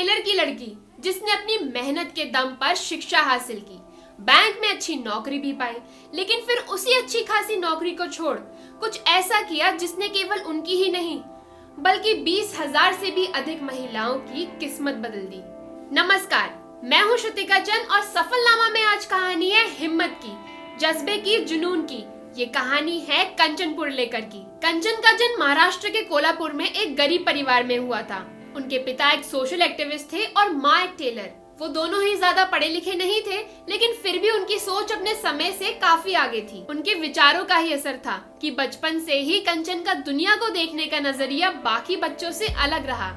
Taylor की लड़की जिसने अपनी मेहनत के दम पर शिक्षा हासिल की, बैंक में अच्छी नौकरी भी पाई, लेकिन फिर उसी अच्छी खासी नौकरी को छोड़ कुछ ऐसा किया जिसने केवल उनकी ही नहीं बल्कि 20,000 से भी अधिक महिलाओं की किस्मत बदल दी। नमस्कार, मैं हूं श्रुतिका चंद और सफलनामा में आज कहानी है हिम्मत की, जज्बे की, जुनून की। ये कहानी है कंचन पुरलेकर की। कंचन का जन्म महाराष्ट्र के कोल्हापुर में एक गरीब परिवार में हुआ था। उनके पिता एक सोशल एक्टिविस्ट थे और माँ एक टेलर। वो दोनों ही ज्यादा पढ़े लिखे नहीं थे, लेकिन फिर भी उनकी सोच अपने समय से काफी आगे थी। उनके विचारों का ही असर था कि बचपन से ही कंचन का दुनिया को देखने का नजरिया बाकी बच्चों से अलग रहा।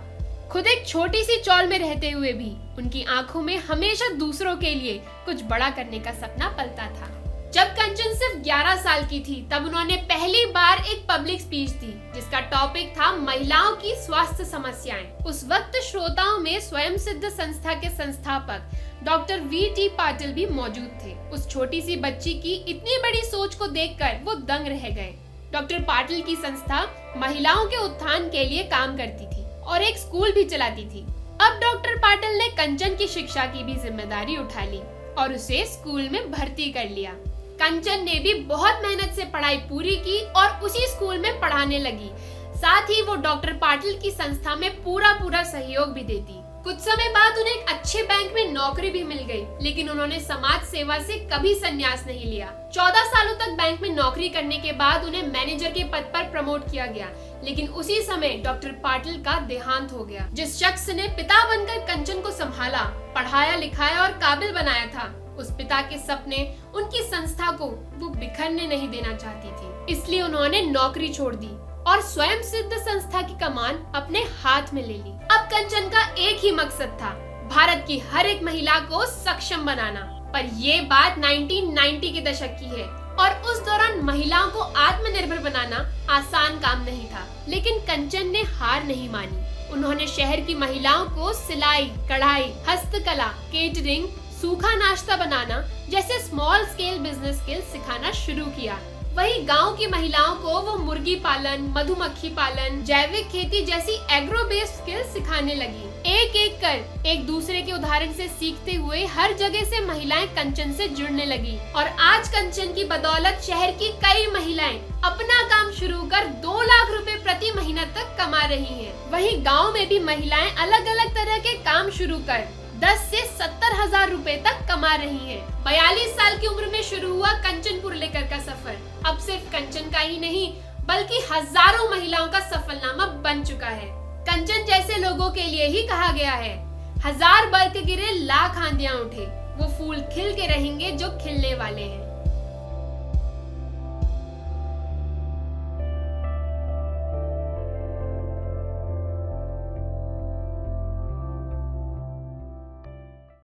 खुद एक छोटी सी चौल में रहते हुए भी उनकी आंखों में हमेशा दूसरों के लिए कुछ बड़ा करने का सपना पलता था। जब कंचन सिर्फ 11 साल की थी, तब उन्होंने पहली बार एक पब्लिक स्पीच दी जिसका टॉपिक था महिलाओं की स्वास्थ्य समस्याएं। उस वक्त श्रोताओं में स्वयं सिद्ध संस्था के संस्थापक डॉक्टर वी.टी. पाटिल भी मौजूद थे। उस छोटी सी बच्ची की इतनी बड़ी सोच को देखकर वो दंग रह गए। डॉक्टर पाटिल की संस्था महिलाओं के उत्थान के लिए काम करती थी और एक स्कूल भी चलाती थी। अब डॉक्टर पाटिल ने कंचन की शिक्षा की भी जिम्मेदारी उठा ली और उसे स्कूल में भर्ती कर लिया। कंचन ने भी बहुत मेहनत से पढ़ाई पूरी की और उसी स्कूल में पढ़ाने लगी। साथ ही वो डॉक्टर पाटिल की संस्था में पूरा सहयोग भी देती। कुछ समय बाद उन्हें एक अच्छे बैंक में नौकरी भी मिल गई, लेकिन उन्होंने समाज सेवा से कभी संन्यास नहीं लिया। 14 सालों तक बैंक में नौकरी करने के बाद उन्हें मैनेजर के पद पर प्रमोट किया गया, लेकिन उसी समय डॉक्टर पाटिल का देहांत हो गया। जिस शख्स ने पिता बनकर कंचन को संभाला, पढ़ाया लिखाया और काबिल बनाया था, उस पिता के सपने, उनकी संस्था को वो बिखरने नहीं देना चाहती थी। इसलिए उन्होंने नौकरी छोड़ दी और स्वयं सिद्ध संस्था की कमान अपने हाथ में ले ली। अब कंचन का एक ही मकसद था, भारत की हर एक महिला को सक्षम बनाना। पर ये बात 1990 के दशक की है और उस दौरान महिलाओं को आत्मनिर्भर बनाना आसान काम नहीं था। लेकिन कंचन ने हार नहीं मानी। उन्होंने शहर की महिलाओं को सिलाई, कढ़ाई, हस्तकला, केटरिंग, सूखा नाश्ता बनाना जैसे स्मॉल स्केल बिजनेस स्किल सिखाना शुरू किया। वही गांव की महिलाओं को वो मुर्गी पालन, मधुमक्खी पालन, जैविक खेती जैसी एग्रो बेस्ड स्किल सिखाने लगी। एक एक कर एक दूसरे के उदाहरण से सीखते हुए हर जगह से महिलाएं कंचन से जुड़ने लगी और आज कंचन की बदौलत शहर की कई महिलाएं अपना काम शुरू कर 2 लाख रुपए प्रति महीना तक कमा रही हैं। वहीं गाँव में भी महिलाएं अलग अलग तरह के काम शुरू कर 10 से 70,000 रुपए तक कमा रही हैं। 42 साल की उम्र में शुरू हुआ कंचन पुरलेकर का सफर अब सिर्फ कंचन का ही नहीं बल्कि हजारों महिलाओं का सफलनामा बन चुका है। कंचन जैसे लोगों के लिए ही कहा गया है, 1000 बर्क गिरे लाख आंधियां उठे, वो फूल खिल के रहेंगे जो खिलने वाले हैं।